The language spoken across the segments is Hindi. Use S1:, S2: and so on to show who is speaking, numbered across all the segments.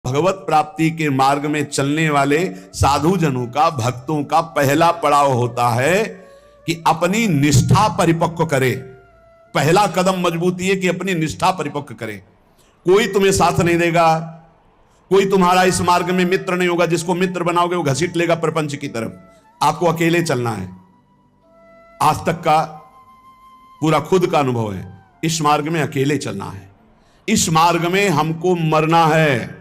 S1: भगवत प्राप्ति के मार्ग में चलने वाले साधु जनों का, भक्तों का पहला पड़ाव होता है कि अपनी निष्ठा परिपक्व करे। पहला कदम मजबूती है कि अपनी निष्ठा परिपक्व करे। कोई तुम्हें साथ नहीं देगा, कोई तुम्हारा इस मार्ग में मित्र नहीं होगा। जिसको मित्र बनाओगे वो घसीट लेगा प्रपंच की तरफ। आपको अकेले चलना है। आज तक का पूरा खुद का अनुभव है, इस मार्ग में अकेले चलना है। इस मार्ग में हमको मरना है।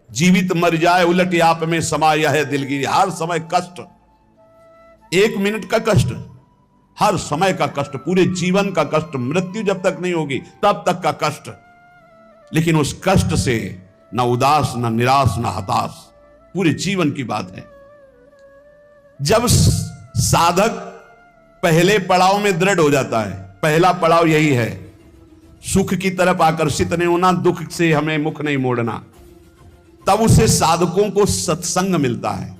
S1: जीवित मर जाए उलट आप में समाया है दिलगिरी। हर समय कष्ट, 1 मिनट का कष्ट, हर समय का कष्ट, पूरे जीवन का कष्ट। मृत्यु जब तक नहीं होगी तब तक का कष्ट। लेकिन उस कष्ट से ना उदास, ना निराश, ना हताश, पूरे जीवन की बात है। जब साधक पहले पड़ाव में दृढ़ हो जाता है, पहला पड़ाव यही है, सुख की तरफ आकर्षित नहीं होना, दुख से हमें मुख नहीं मोड़ना, तब उसे साधकों को सत्संग मिलता है,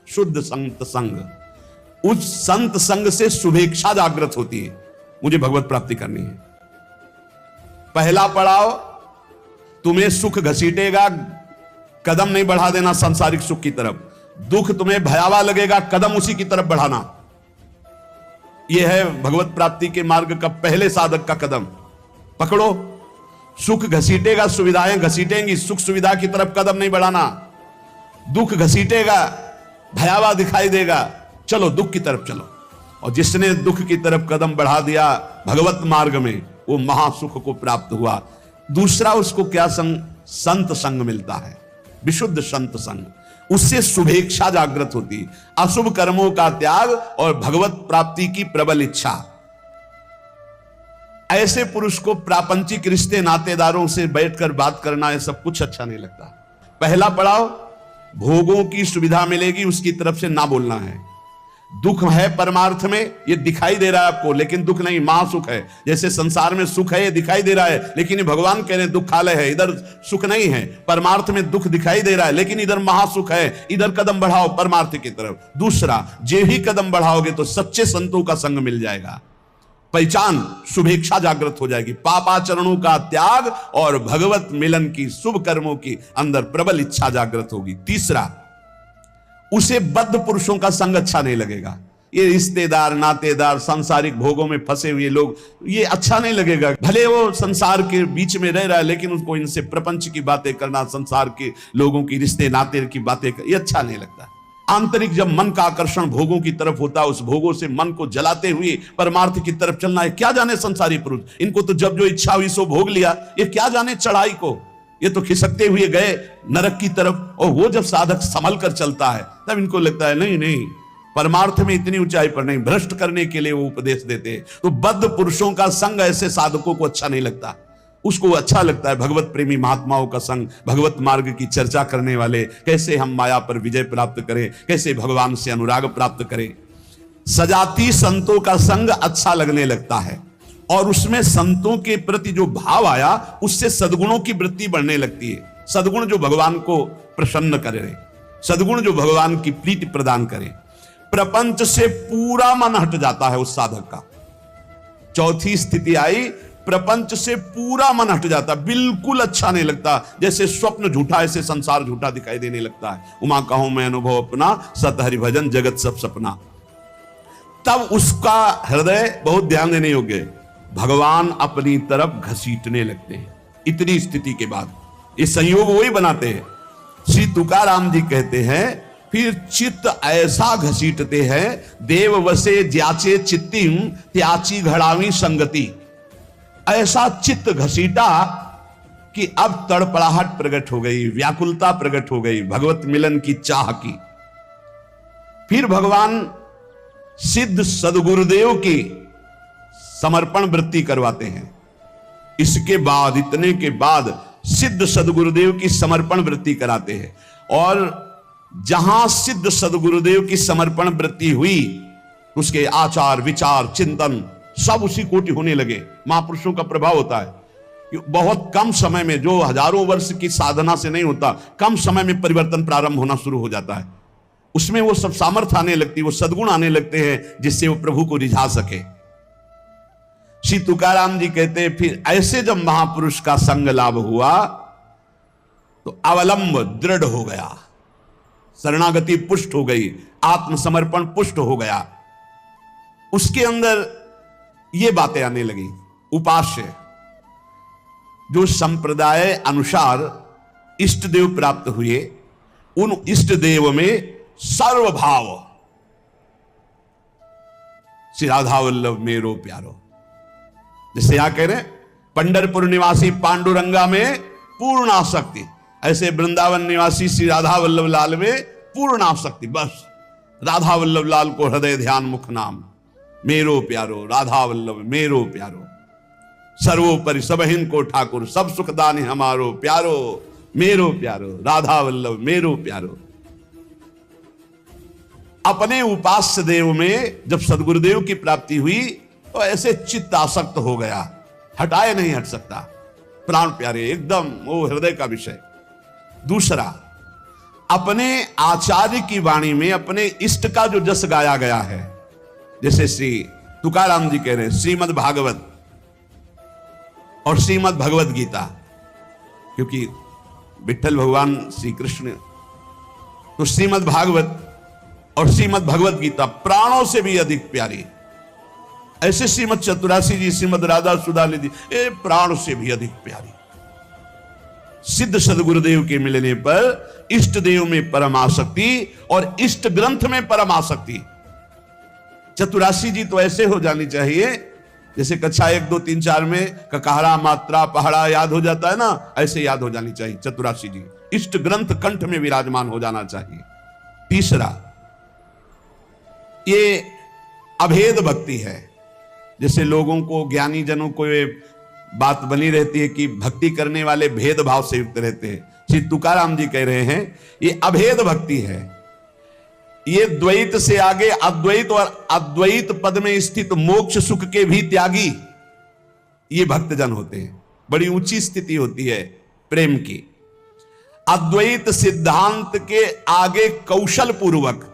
S1: शुद्ध संत संग। उस संत संग से शुभेच्छा जागृत होती है, मुझे भगवत प्राप्ति करनी है। पहला पड़ाव तुम्हें सुख घसीटेगा, कदम नहीं बढ़ा देना सांसारिक सुख की तरफ। दुख तुम्हें भयावह लगेगा, कदम उसी की तरफ बढ़ाना। यह है भगवत प्राप्ति के मार्ग का पहले साधक का कदम। पकड़ो, सुख घसीटेगा, सुविधाएं घसीटेंगी, सुख सुविधा की तरफ कदम नहीं बढ़ाना। दुख घसीटेगा, भयावह दिखाई देगा, चलो दुख की तरफ चलो। और जिसने दुख की तरफ कदम बढ़ा दिया भगवत मार्ग में, वो महासुख को प्राप्त हुआ। दूसरा उसको क्या संग? संत संग मिलता है, विशुद्ध संत संग। उससे शुभेच्छा जागृत होती, अशुभ कर्मों का त्याग और भगवत प्राप्ति की प्रबल इच्छा। ऐसे पुरुष को प्रापंचिक रिश्ते नातेदारों से बैठकर बात करना, ये सब कुछ अच्छा नहीं लगता। पहला पड़ाव, भोगों की सुविधा मिलेगी उसकी तरफ से ना बोलना है। दुख है परमार्थ में, ये दिखाई दे रहा है आपको, लेकिन दुख नहीं, महासुख है। जैसे संसार में सुख है, ये दिखाई दे रहा है, लेकिन ये भगवान कह रहे हैं दुखालय है, इधर सुख नहीं है। परमार्थ में दुख दिखाई दे रहा है, लेकिन इधर महासुख है, इधर कदम बढ़ाओ परमार्थ की तरफ। दूसरा, जे ही कदम बढ़ाओगे तो सच्चे संतों का संग मिल जाएगा, पहचान, शुभेच्छा जागृत हो जाएगी, पापाचरणों का त्याग और भगवत मिलन की, शुभ कर्मों की अंदर प्रबल इच्छा जागृत होगी। तीसरा, उसे बद्ध पुरुषों का संग अच्छा नहीं लगेगा। ये रिश्तेदार, नातेदार, सांसारिक भोगों में फंसे हुए लोग, ये अच्छा नहीं लगेगा। भले वो संसार के बीच में रह रहा है, लेकिन उसको इनसे प्रपंच की बातें करना, संसार के लोगों की रिश्ते नाते की बातें, ये अच्छा नहीं लगता। आंतरिक जब मन का आकर्षण भोगों की तरफ होता है, उस भोगों से मन को जलाते हुए परमार्थ की तरफ चलना है। क्या जाने संसारी पुरुष, इनको तो जब जो इच्छा हुई सो भोग लिया, ये क्या जाने चढ़ाई को, ये तो खिसकते हुए गए नरक की तरफ। और वो जब साधक संभल कर चलता है तब इनको लगता है नहीं नहीं, परमार्थ में इतनी ऊंचाई पर नहीं, भ्रष्ट करने के लिए वो उपदेश देते हैं। तो बद्ध पुरुषों का संग ऐसे साधकों को अच्छा नहीं लगता। उसको अच्छा लगता है भगवत प्रेमी महात्माओं का संग, भगवत मार्ग की चर्चा करने वाले, कैसे हम माया पर विजय प्राप्त करें, कैसे भगवान से अनुराग प्राप्त करें। सजाती संतों का संग अच्छा लगने लगता है, और उसमें संतों के प्रति जो भाव आया, उससे सद्गुणों की वृत्ति बढ़ने लगती है। सद्गुण जो भगवान को प्रसन्न करे, सद्गुण जो भगवान की प्रीति प्रदान करे। प्रपंच से पूरा मन हट जाता है उस साधक का। चौथी स्थिति आई, प्रपंच से पूरा मन हट जाता, बिल्कुल अच्छा नहीं लगता। जैसे स्वप्न झूठा, ऐसे संसार झूठा दिखाई देने लगता है। उमा कहूं मैं अनुभव अपना, सत हरि भजन जगत सब सपना। तब उसका हृदय, बहुत ध्यान देने योग्य, भगवान अपनी तरफ घसीटने लगते हैं। इतनी स्थिति के बाद ये संयोग वही बनाते हैं। श्री तुकाराम जी कहते हैं, फिर चित्त ऐसा घसीटते हैं, देव वसे ज्याचे चित्तिम त्याची घड़ावी संगति। ऐसा चित्त घसीटा कि अब तड़पड़ाहट प्रकट हो गई, व्याकुलता प्रकट हो गई, भगवत मिलन की चाह की। फिर भगवान सिद्ध सदगुरुदेव की समर्पण वृत्ति करवाते हैं। इसके बाद, इतने के बाद सिद्ध सदगुरुदेव की समर्पण वृत्ति कराते हैं। और जहां सिद्ध सदगुरुदेव की समर्पण वृत्ति हुई, उसके आचार, विचार, चिंतन सब उसी कोटि होने लगे। महापुरुषों का प्रभाव होता है कि बहुत कम समय में, जो हजारों वर्ष की साधना से नहीं होता, कम समय में परिवर्तन प्रारंभ होना शुरू हो जाता है। उसमें वो सब सामर्थ्य आने लगती, वो सद्गुण आने लगते हैं, जिससे वो प्रभु को रिझा सके। श्री तुकाराम जी कहते हैं, फिर ऐसे जब महापुरुष का संग लाभ हुआ, तो अवलंब दृढ़ हो गया, शरणागति पुष्ट हो गई, आत्मसमर्पण पुष्ट हो गया। उसके अंदर ये बातें आने लगी। उपास्य, जो संप्रदाय अनुसार इष्ट देव प्राप्त हुए, उन इष्ट देव में सर्वभाव, श्री राधा वल्लभ मेरो प्यारो, जैसे यहां कह रहे हैं पंढरपुर निवासी पांडुरंगा में पूर्ण आसक्ति, ऐसे वृंदावन निवासी श्री राधा वल्लभ लाल में पूर्ण आसक्ति। बस राधा वल्लभ लाल को हृदय ध्यान मुख नाम, मेरो प्यारो राधा वल्लभ मेरो प्यारो, सर्वोपरि सबहिन को ठाकुर, सब सुखदानी हमारो प्यारो, मेरो प्यारो राधा वल्लभ मेरो प्यारो। अपने उपास्य देव में जब सदगुरुदेव की प्राप्ति हुई तो ऐसे चित्त आसक्त हो गया, हटाए नहीं हट सकता, प्राण प्यारे एकदम वो हृदय का विषय। दूसरा, अपने आचार्य की वाणी में अपने इष्ट का जो जस गाया गया है, जैसे श्री तुकाराम जी कह रहे हैं श्रीमद् भागवत और श्रीमद् भगवत गीता, क्योंकि विठ्ठल भगवान श्री कृष्ण, तो श्रीमद् भागवत और श्रीमद् भगवत गीता प्राणों से भी अधिक प्यारी। ऐसे श्रीमद् चतुरासी जी, श्रीमद् राधा सुधाली जी, ये प्राण से भी अधिक प्यारी। सिद्ध सदगुरुदेव के मिलने पर इष्ट देव में परम आसक्ति और इष्ट ग्रंथ में परम आसक्ति। चतुरासी जी तो ऐसे हो जानी चाहिए जैसे कक्षा 1, 2, 3, 4 में ककहरा मात्रा पहाड़ा याद हो जाता है ना, ऐसे याद हो जानी चाहिए चतुरासी जी। इष्ट ग्रंथ कंठ में विराजमान हो जाना चाहिए। तीसरा, ये अभेद भक्ति है। जैसे लोगों को, ज्ञानी जनों को ये बात बनी रहती है कि भक्ति करने वाले भेदभाव से युक्त रहते हैं। श्री तुकाराम जी कह रहे हैं ये अभेद भक्ति है। ये द्वैत से आगे अद्वैत और अद्वैत पद में स्थित मोक्ष सुख के भी त्यागी ये भक्तजन होते हैं। बड़ी ऊंची स्थिति होती है प्रेम की। अद्वैत सिद्धांत के आगे कौशल पूर्वक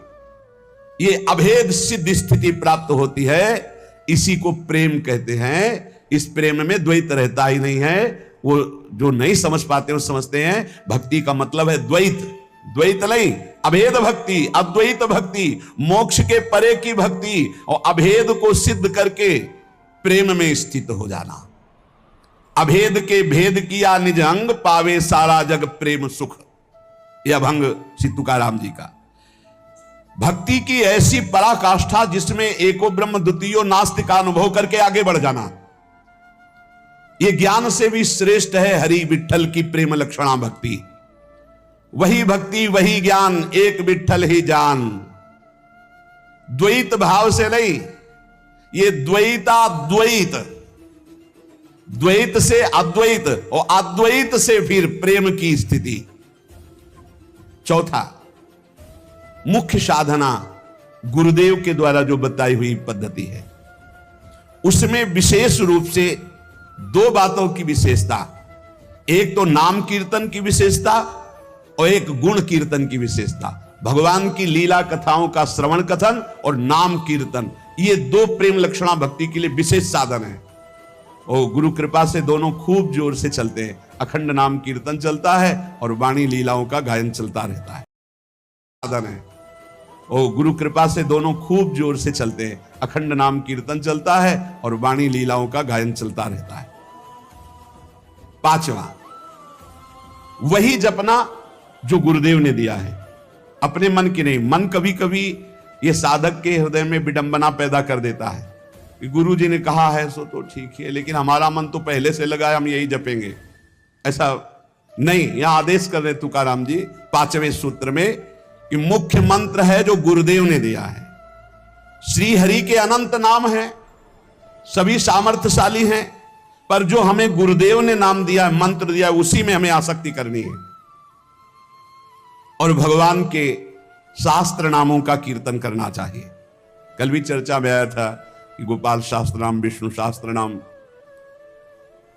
S1: ये अभेद सिद्ध स्थिति प्राप्त होती है, इसी को प्रेम कहते हैं। इस प्रेम में द्वैत रहता ही नहीं है। वो जो नहीं समझ पाते वो समझते हैं भक्ति का मतलब है द्वैत। द्वैत नहीं, अभेद भक्ति, अद्वैत भक्ति, मोक्ष के परे की भक्ति और अभेद को सिद्ध करके प्रेम में स्थित हो जाना। अभेद के भेद किया निज अंग, पावे सारा जग प्रेम सुख। यह अभंग श्री तुकाराम जी का। भक्ति की ऐसी पराकाष्ठा जिसमें एको ब्रह्म द्वितीयो नास्ति का अनुभव करके आगे बढ़ जाना, यह ज्ञान से भी श्रेष्ठ है। हरि विठ्ठल की प्रेम लक्षणा भक्ति, वही भक्ति वही ज्ञान, एक विठ्ठल ही जान। द्वैत भाव से नहीं, ये द्वैताद्वैत, द्वैत से अद्वैत और अद्वैत से फिर प्रेम की स्थिति। चौथा, मुख्य साधना गुरुदेव के द्वारा जो बताई हुई पद्धति है, उसमें विशेष रूप से दो बातों की विशेषता। एक तो नाम कीर्तन की विशेषता और एक गुण कीर्तन की विशेषता। भगवान की लीला कथाओं का श्रवण कथन और नाम कीर्तन, ये दो प्रेम लक्षणा भक्ति के लिए विशेष साधन है। और गुरु कृपा से दोनों खूब जोर से चलते हैं। अखंड नाम कीर्तन चलता है और वाणी लीलाओं का गायन चलता रहता है। साधन है। और गुरु कृपा से दोनों खूब जोर से चलते हैं। अखंड नाम कीर्तन चलता है और वाणी लीलाओं का गायन चलता रहता है। पांचवा, वही जपना जो गुरुदेव ने दिया है, अपने मन की नहीं। मन कभी कभी ये साधक के हृदय में विडंबना पैदा कर देता है कि गुरु जी ने कहा है सो तो ठीक है, लेकिन हमारा मन तो पहले से लगा है हम यही जपेंगे। ऐसा नहीं, यहां आदेश कर रहे तुकाराम जी 5वें सूत्र में कि मुख्य मंत्र है जो गुरुदेव ने दिया है। श्री हरि के अनंत नाम है, सभी सामर्थ्यशाली हैं, पर जो हमें गुरुदेव ने नाम दिया है, मंत्र दिया है, उसी में हमें आसक्ति करनी है। और भगवान के शास्त्र नामों का कीर्तन करना चाहिए। कल भी चर्चा में आया था कि गोपाल शास्त्र नाम, विष्णु शास्त्र नाम।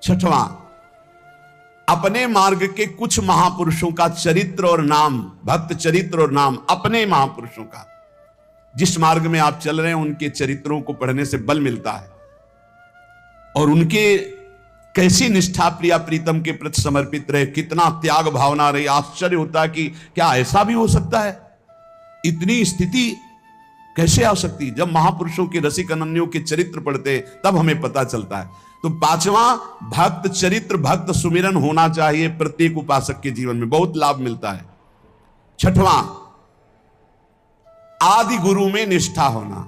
S1: छठवां, अपने मार्ग के कुछ महापुरुषों का चरित्र और नाम, भक्त चरित्र और नाम, अपने महापुरुषों का, जिस मार्ग में आप चल रहे हैं उनके चरित्रों को पढ़ने से बल मिलता है और उनके कैसी निष्ठा प्रिया प्रीतम के प्रति समर्पित रहे, कितना त्याग भावना रही। आश्चर्य होता है कि क्या ऐसा भी हो सकता है, इतनी स्थिति कैसे आ सकती। जब महापुरुषों के रसिक अनन्यों के चरित्र पढ़ते तब हमें पता चलता है। तो पांचवा, भक्त चरित्र, भक्त सुमिरन होना चाहिए प्रत्येक उपासक के जीवन में, बहुत लाभ मिलता है। छठवां, आदि गुरु में निष्ठा होना।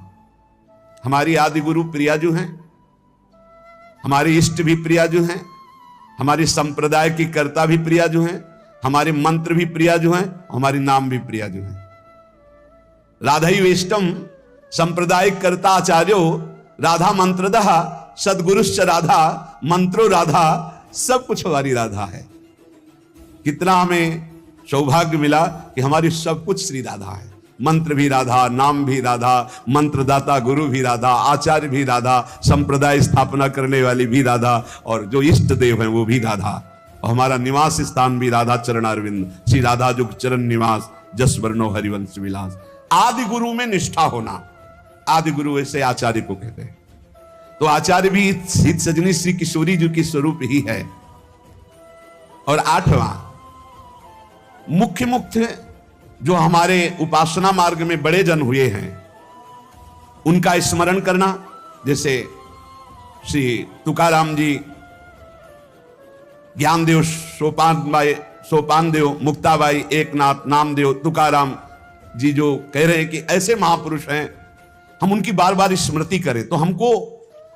S1: हमारी आदि गुरु प्रियाजू हैं, हमारे इष्ट भी प्रियाजू हैं, हमारी संप्रदाय की कर्ता भी प्रियाजू हैं, हमारे मंत्र भी प्रियाजू हैं, हमारी नाम भी प्रियाजू हैं। राधैवेष्टम संप्रदायिक कर्ता आचार्यो राधा मंत्रदः सदगुरुश्च राधा मंत्रो राधा, सब कुछ हमारी राधा है। कितना हमें सौभाग्य मिला कि हमारी सब कुछ श्री राधा है। मंत्र भी राधा, नाम भी राधा, मंत्रदाता गुरु भी राधा, आचार्य भी राधा, संप्रदाय स्थापना करने वाली भी राधा, और जो इष्ट देव हैं वो भी राधा, और हमारा निवास स्थान भी राधा चरणारविंद, श्री राधा जुग चरण निवास, जस वर्णो हरिवंश विलास। आदि गुरु में निष्ठा होना, आदि गुरु ऐसे आचार्य को कहते हैं। तो आचार्य भी हित सजनी श्री किशोरी जी की स्वरूप ही है। और आठवां, मुख्य जो हमारे उपासना मार्ग में बड़े जन हुए हैं उनका स्मरण करना, जैसे श्री तुकाराम जी, ज्ञानदेव, सोपान देव, मुक्ताबाई, एकनाथ, नामदेव, तुकाराम जी जो कह रहे हैं कि ऐसे महापुरुष हैं, हम उनकी बार बार स्मृति करें तो हमको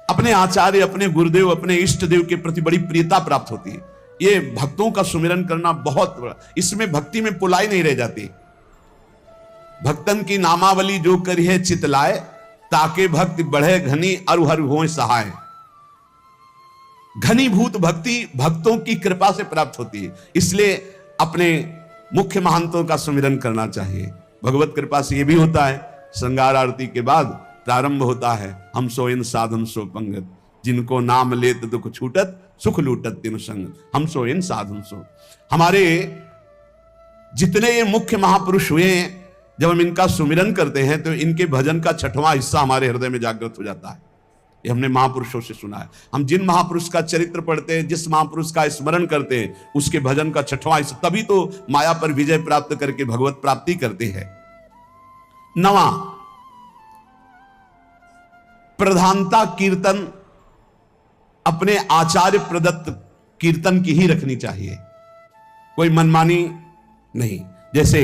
S1: अपने आचार्य, अपने गुरुदेव, अपने इष्ट देव के प्रति बड़ी प्रियता प्राप्त होती है। ये भक्तों का सुमिरन करना बहुत बड़ा, इसमें भक्ति में पुलाई नहीं रह जाती। भक्तन की नामावली जो करी है चितलाए, ताके भक्ति बढ़े घनी अरु हर होए सहाय। घनीभूत भक्ति भक्तों की कृपा से प्राप्त होती है, इसलिए अपने मुख्य महंतों का सुमिरन करना चाहिए। भगवत कृपा से यह भी होता है, श्रृंगार आरती के बाद प्रारंभ होता है, हम सो इन साधन सो पंगत, जिनको नाम लेत दुख छूटत, सुख लूटत तिन संग, हम सो इन साधन सो। हमारे जितने ये मुख्य महापुरुष हुए हैं, जब हम इनका सुमिरन करते हैं तो इनके भजन का छठवां हिस्सा हमारे हृदय में जागृत हो जाता है। ये हमने महापुरुषों से सुना है। हम जिन महापुरुष का चरित्र पढ़ते हैं, जिस महापुरुष का स्मरण करते हैं, उसके भजन का छठवां हिस्सा, तभी तो माया पर विजय प्राप्त करके भगवत प्राप्ति करते हैं। नवा, प्रधानता कीर्तन अपने आचार्य प्रदत्त कीर्तन की ही रखनी चाहिए, कोई मनमानी नहीं। जैसे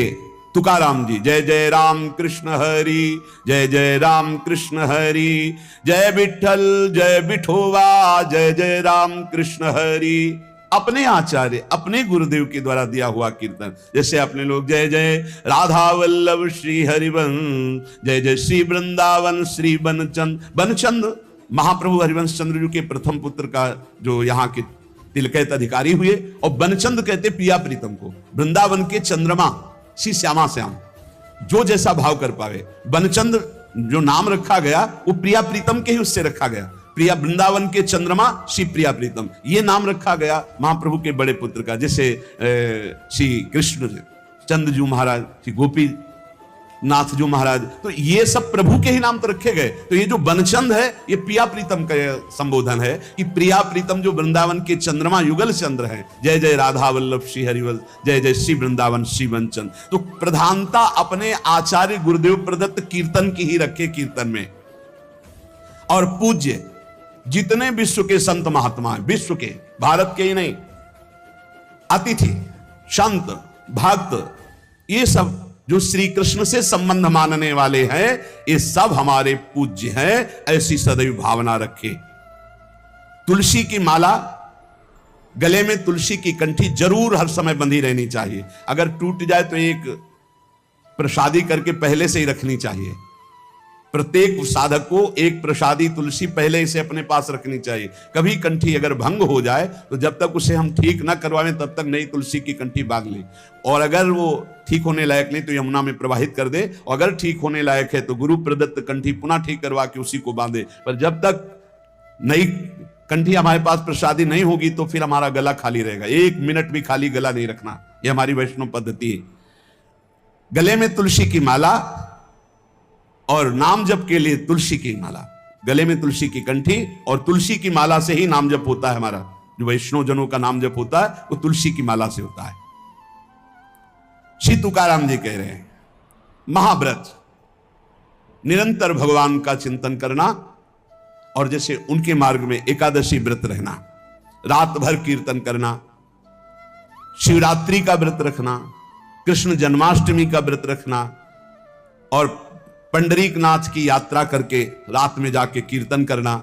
S1: तुकाराम जी, जय जय राम कृष्ण हरि, जय जय राम कृष्ण हरि, जय विठल जय विठोवा, जय जय राम कृष्ण हरि। अपने आचार्य, अपने गुरुदेव के द्वारा दिया हुआ कीर्तन। जैसे अपने लोग जय जय राधा वल्लभ श्री हरिवंश, जय जय श्री वृंदावन श्री बनचंद महाप्रभु हरिवंश चंद्र जी के प्रथम पुत्र का जो यहाँ के तिलकैत अधिकारी हुए, और बनचंद कहते प्रिया प्रीतम को। वृंदावन के चंद्रमा श्री श्यामा श्याम, जो जैसा भाव कर पावे। बनचंद जो नाम रखा गया वो प्रिया प्रीतम के ही उससे रखा गया। प्रिया, वृंदावन के चंद्रमा श्री प्रिया प्रीतम, ये नाम रखा गया महाप्रभु के बड़े पुत्र का। जैसे श्री कृष्ण चंद्र जी महाराज, श्री गोपी नाथ जो महाराज, तो ये सब प्रभु के ही नाम तो रखे गए। तो ये जो बनचंद है ये प्रिया प्रीतम का संबोधन है कि प्रिया प्रीतम जो वृंदावन के चंद्रमा युगल चंद्र हैं। जय जय राधा वल्लभ श्री हरिवल, जय जय श्री वृंदावन श्री बनचंद। तो प्रधानता अपने आचार्य गुरुदेव प्रदत्त कीर्तन की ही रखे कीर्तन में। और पूज्य जितने विश्व के संत महात्मा हैं, विश्व के, भारत के ही नहीं, अतिथि संत भक्त, ये सब जो श्री कृष्ण से संबंध मानने वाले हैं, ये सब हमारे पूज्य हैं। ऐसी सदैव भावना रखे। तुलसी की माला, गले में तुलसी की कंठी जरूर हर समय बंधी रहनी चाहिए। अगर टूट जाए तो एक प्रसादी करके पहले से ही रखनी चाहिए। प्रत्येक साधक को एक प्रसादी तुलसी पहले से अपने पास रखनी चाहिए। कभी कंठी अगर भंग हो जाए तो जब तक उसे हम ठीक ना करवाएं तब तक नई तुलसी की कंठी बांध ले, और अगर वो ठीक होने लायक नहीं तो यमुना में प्रवाहित कर दे, और अगर ठीक होने लायक है तो गुरु प्रदत्त कंठी पुनः ठीक करवा के उसी को बांधे। पर जब तक नई कंठी हमारे पास प्रसादी नहीं होगी तो फिर हमारा गला खाली रहेगा। एक मिनट भी खाली गला नहीं रखना, यह हमारी वैष्णव पद्धति है। गले में तुलसी की माला और नाम जप के लिए तुलसी की माला, गले में तुलसी की कंठी और तुलसी की माला से ही नाम जप होता है हमारा। जो वैष्णव जनों का नाम जप होता है वो तुलसी की माला से होता है। श्री तुकाराम जी कह रहे हैं महाव्रत, निरंतर भगवान का चिंतन करना, और जैसे उनके मार्ग में एकादशी व्रत रहना, रात भर कीर्तन करना, शिवरात्रि का व्रत रखना, कृष्ण जन्माष्टमी का व्रत रखना, और पंडरीक नाथ की यात्रा करके रात में जाके कीर्तन करना,